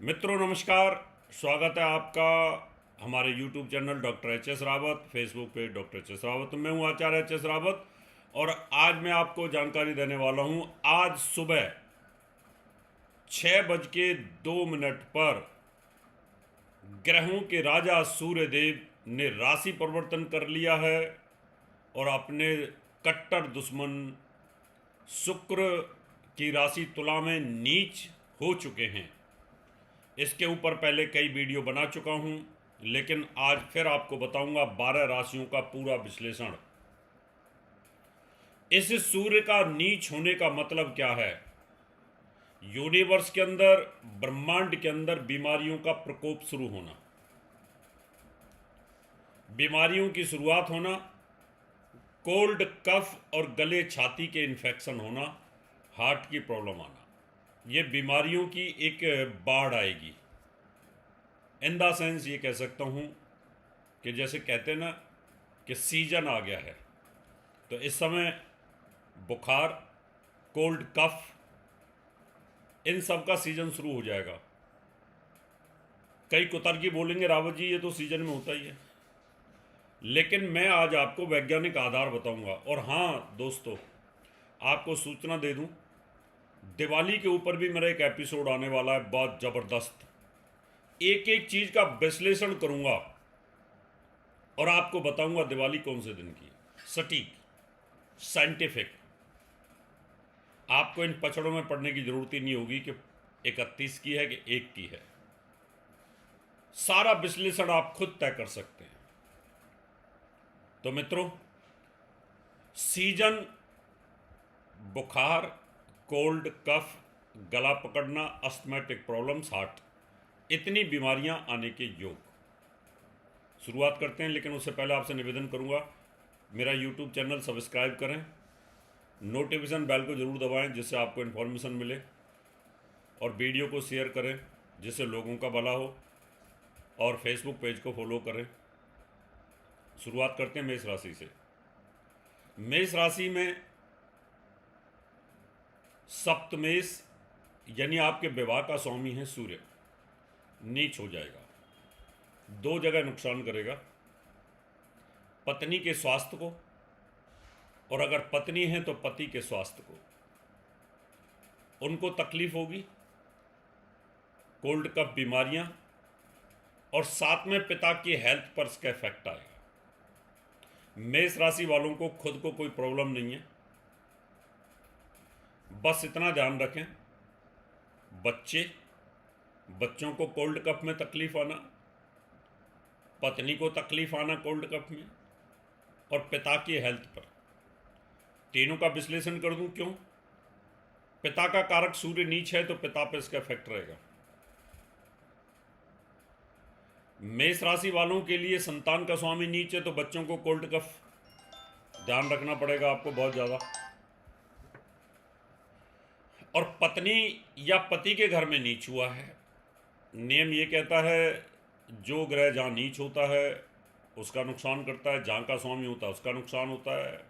मित्रों नमस्कार। स्वागत है आपका हमारे YouTube channel doctor H S Rawat, Facebook पे डॉक्टर एच एस रावत। मैं हूँ आचार्य एच एस रावत और आज मैं आपको जानकारी देने वाला हूँ। आज सुबह 6:02 पर ग्रहों के राजा सूर्य देव ने राशि परिवर्तन कर लिया है और अपने कट्टर दुश्मन शुक्र की राशि तुला में नीच हो चुके हैं। इसके ऊपर पहले कई वीडियो बना चुका हूं, लेकिन आज फिर आपको बताऊंगा 12 राशियों का पूरा विश्लेषण। इस सूर्य का नीच होने का मतलब क्या है? यूनिवर्स के अंदर, ब्रह्मांड के अंदर बीमारियों का प्रकोप शुरू होना, बीमारियों की शुरुआत होना, कोल्ड, कफ और गले छाती के इन्फेक्शन होना, हार्ट की प्रॉब्लम आना, ये बीमारियों की एक बाढ़ आएगी। इन द सेंस ये कह सकता हूँ कि जैसे कहते हैं ना कि सीजन आ गया है, तो इस समय बुखार, कोल्ड, कफ, इन सब का सीजन शुरू हो जाएगा। कई कुतर्की बोलेंगे रावत जी ये तो सीजन में होता ही है, लेकिन मैं आज आपको वैज्ञानिक आधार बताऊंगा। और हाँ दोस्तों, आपको सूचना दे दूं, दिवाली के ऊपर भी मेरा एक एपिसोड आने वाला है, बहुत ज़बरदस्त। एक एक चीज़ का विश्लेषण करूंगा और आपको बताऊंगा दिवाली कौन से दिन की है, सटीक, साइंटिफिक। आपको इन पचड़ों में पढ़ने की जरूरत ही नहीं होगी कि 31 की है कि 1 की है। सारा विश्लेषण आप खुद तय कर सकते हैं। तो मित्रों, सीजन, बुखार, कोल्ड, कफ, गला पकड़ना, अस्थमैटिक प्रॉब्लम्स, हार्ट, इतनी बीमारियां आने के योग। शुरुआत करते हैं, लेकिन उससे पहले आपसे निवेदन करूंगा, मेरा यूट्यूब चैनल सब्सक्राइब करें, नोटिफिकेशन बेल को ज़रूर दबाएं जिससे आपको इन्फॉर्मेशन मिले, और वीडियो को शेयर करें जिससे लोगों का भला हो, और फेसबुक पेज को फॉलो करें। शुरुआत करते हैं मेष राशि से। मेष राशि में सप्तमेष यानी आपके विवाह का स्वामी है सूर्य, नीच हो जाएगा। 2 जगह नुकसान करेगा, पत्नी के स्वास्थ्य को, और अगर पत्नी है तो पति के स्वास्थ्य को। उनको तकलीफ होगी, कोल्ड, कफ, बीमारियां, और साथ में पिता की हेल्थ पर इसका इफेक्ट आएगा। मेष राशि वालों को खुद को कोई प्रॉब्लम नहीं है, बस इतना ध्यान रखें, बच्चों को कोल्ड कफ में तकलीफ आना, पत्नी को तकलीफ आना कोल्ड कफ में, और पिता की हेल्थ पर। तीनों का विश्लेषण कर दूं क्यों? पिता का कारक सूर्य नीच है तो पिता पर इसका इफेक्ट रहेगा। मेष राशि वालों के लिए संतान का स्वामी नीच है तो बच्चों को कोल्ड कफ ध्यान रखना पड़ेगा आपको बहुत ज़्यादा। और पत्नी या पति के घर में नीच हुआ है, नियम ये कहता है जो ग्रह जहाँ नीच होता है उसका नुकसान करता है, जहाँ का स्वामी होता है उसका नुकसान होता है,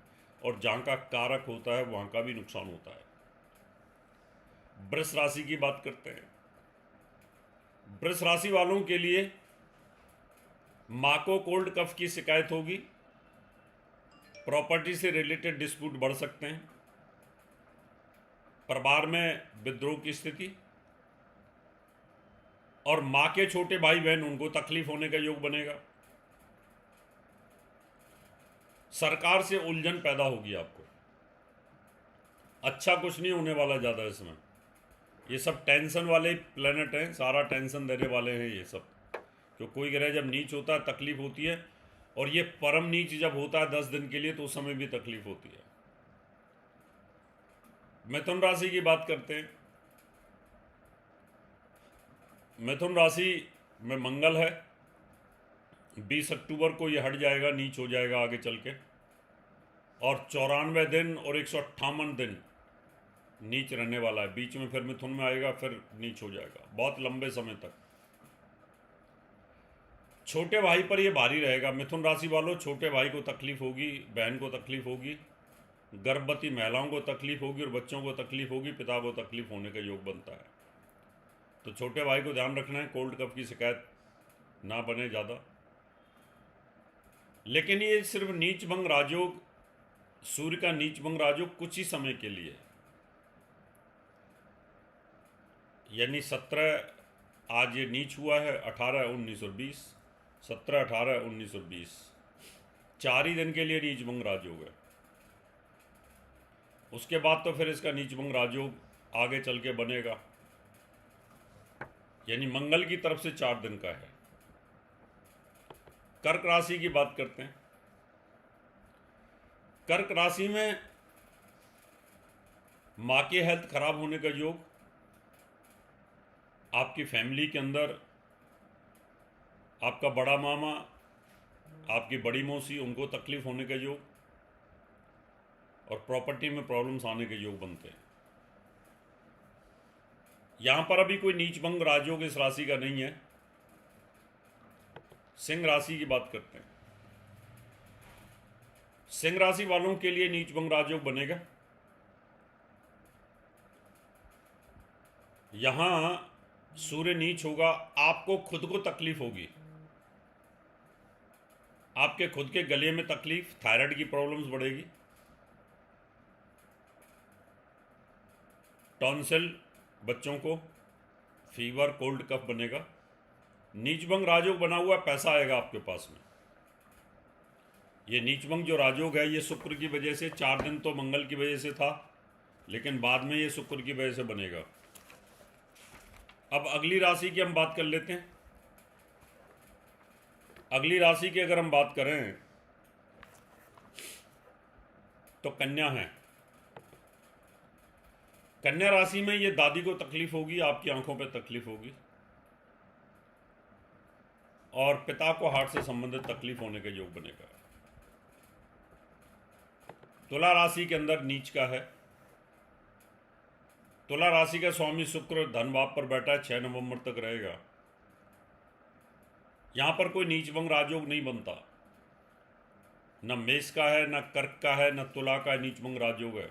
और जहाँ का कारक होता है वहाँ का भी नुकसान होता है। वृष राशि की बात करते हैं। वृष राशि वालों के लिए माँ को कोल्ड कफ की शिकायत होगी, प्रॉपर्टी से रिलेटेड डिस्प्यूट बढ़ सकते हैं, परिवार में विद्रोह की स्थिति, और माँ के छोटे भाई बहन उनको तकलीफ होने का योग बनेगा। सरकार से उलझन पैदा होगी आपको, अच्छा कुछ नहीं होने वाला ज़्यादा इसमें। ये सब टेंशन वाले प्लेनेट हैं, सारा टेंशन देने वाले हैं ये सब। तो कोई ग्रह जब नीच होता है तकलीफ होती है, और ये परम नीच जब होता है 10 दिन के लिए तो उस समय भी तकलीफ होती है। मिथुन राशि की बात करते हैं। मिथुन राशि में मंगल है, 20 अक्टूबर को ये हट जाएगा, नीच हो जाएगा आगे चल के, और 94 दिन और 158 दिन नीच रहने वाला है। बीच में फिर मिथुन में आएगा, फिर नीच हो जाएगा बहुत लंबे समय तक। छोटे भाई पर ये भारी रहेगा। मिथुन राशि वालों, छोटे भाई को तकलीफ होगी, बहन को तकलीफ होगी, गर्भवती महिलाओं को तकलीफ होगी, और बच्चों को तकलीफ होगी, पिता को तकलीफ होने का योग बनता है। तो छोटे भाई को ध्यान रखना है कोल्ड कफ की शिकायत ना बने ज़्यादा। लेकिन ये सिर्फ नीच भंग राजयोग, सूर्य का नीच भंग राजयोग कुछ ही समय के लिए, यानी 17, आज ये नीच हुआ है 18, 19 और 20, 17, 18, 19 और 20, 4 ही दिन के लिए नीच भंग राजयोग है। उसके बाद तो फिर इसका नीच भंग राजयोग आगे चल के बनेगा, यानी मंगल की तरफ से 4 दिन का है। कर्क राशि की बात करते हैं। कर्क राशि में माँ के हेल्थ खराब होने का योग, आपकी फैमिली के अंदर आपका बड़ा मामा, आपकी बड़ी मौसी, उनको तकलीफ होने का योग, और प्रॉपर्टी में प्रॉब्लम्स आने के योग बनते हैं। यहां पर अभी कोई नीच भंग राजयोग इस राशि का नहीं है। सिंह राशि की बात करते हैं। सिंह राशि वालों के लिए नीच भंग राजयोग बनेगा। यहां सूर्य नीच होगा, आपको खुद को तकलीफ होगी, आपके खुद के गले में तकलीफ, थायराइड की प्रॉब्लम्स बढ़ेगी, टॉन्सिल बच्चों को, फीवर, कोल्ड कफ बनेगा। नीचभंग राजयोग बना हुआ पैसा आएगा आपके पास में। ये नीचभंग जो राजयोग है ये शुक्र की वजह से, 4 दिन तो मंगल की वजह से था, लेकिन बाद में ये शुक्र की वजह से बनेगा। अब अगली राशि की हम बात कर लेते हैं। अगली राशि की अगर हम बात करें तो कन्या है। कन्या राशि में ये दादी को तकलीफ होगी, आपकी आंखों पे तकलीफ होगी, और पिता को हार्ट से संबंधित तकलीफ होने का योग बनेगा। तुला राशि के अंदर नीच का है। तुला राशि का स्वामी शुक्र धन भाव पर बैठा है, 6 नवंबर तक रहेगा। यहां पर कोई नीच भंग राजयोग नहीं बनता, न मेष का है, न कर्क का है, न तुला का नीच भंग राजयोग है।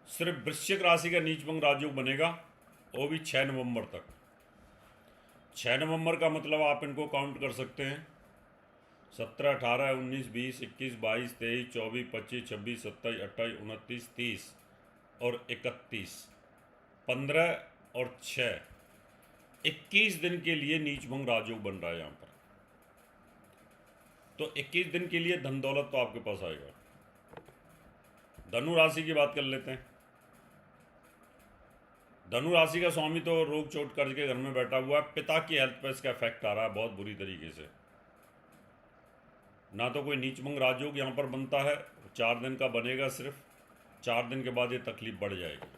सिर्फ वृश्चिक राशि का नीच भंग राजयोग बनेगा, वो भी 6 नवंबर तक। 6 नवंबर का मतलब आप इनको काउंट कर सकते हैं, 17, 18, 19, 20, 21, 22, 23, 24, 25, 26, 27, 28, 29, 30 और 31, 15 और 6, 21 दिन के लिए नीच भंग राजयोग बन रहा है यहाँ पर। तो 21 दिन के लिए धन दौलत तो आपके पास आएगा। धनु राशि की बात कर लेते हैं। धनु राशि का स्वामी तो रोग चोट करके घर में बैठा हुआ है, पिता की हेल्थ पर इसका इफेक्ट आ रहा है बहुत बुरी तरीके से। ना तो कोई नीच भंग राजयोग यहाँ पर बनता है, 4 दिन का बनेगा सिर्फ, 4 दिन के बाद ये तकलीफ बढ़ जाएगी।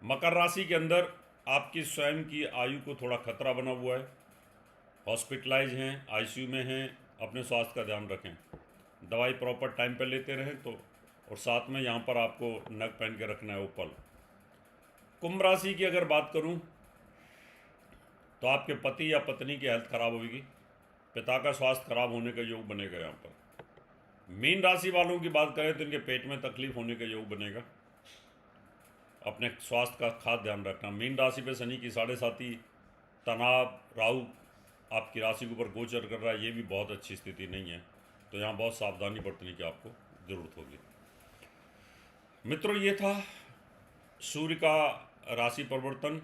मकर राशि के अंदर आपकी स्वयं की आयु को थोड़ा खतरा बना हुआ है, हॉस्पिटलाइज हैं, आईसीयू में हैं, अपने स्वास्थ्य का ध्यान रखें, दवाई प्रॉपर टाइम पर लेते रहें। तो और साथ में यहाँ पर आपको नग पहन के रखना है ओपल। कुंभ राशि की अगर बात करूं तो आपके पति या पत्नी की हेल्थ खराब होगी, पिता का स्वास्थ्य खराब होने का योग बनेगा यहाँ पर। मीन राशि वालों की बात करें तो इनके पेट में तकलीफ होने का योग बनेगा, अपने स्वास्थ्य का खास ध्यान रखना। मीन राशि पे शनि की 7.5, तनाव, राहु आपकी राशि के ऊपर गोचर कर रहा है, ये भी बहुत अच्छी स्थिति नहीं है, तो यहाँ बहुत सावधानी बरतने की आपको ज़रूरत होगी। मित्रों, ये था सूर्य का राशि परिवर्तन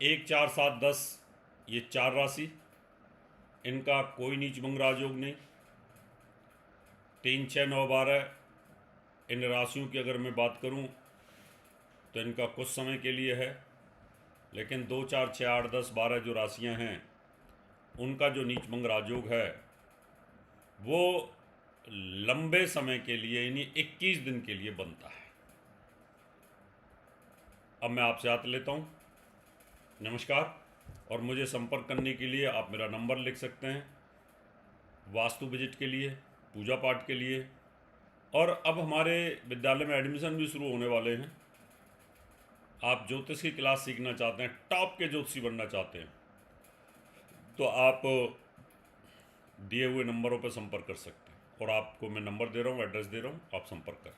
1, 4, 7, 10, ये 4 राशि, इनका कोई नीच भंग राजयोग नहीं। 3, 6, 9, 12 इन राशियों की अगर मैं बात करूं तो इनका कुछ समय के लिए है, लेकिन 2, 4, 6, 8, 10, 12 जो राशियां हैं उनका जो नीच भंग राजयोग है वो लंबे समय के लिए, यानी 21 दिन के लिए बनता है। अब मैं आपसे हाथ लेता हूँ, नमस्कार। और मुझे संपर्क करने के लिए आप मेरा नंबर लिख सकते हैं, वास्तु विजिट के लिए, पूजा पाठ के लिए। और अब हमारे विद्यालय में एडमिशन भी शुरू होने वाले हैं। आप ज्योतिष की क्लास सीखना चाहते हैं, टॉप के ज्योतिषी बनना चाहते हैं, तो आप दिए हुए नंबरों पर संपर्क कर सकते हैं। और आपको मैं नंबर दे रहा हूँ, एड्रेस दे रहा हूँ, आप संपर्क करें।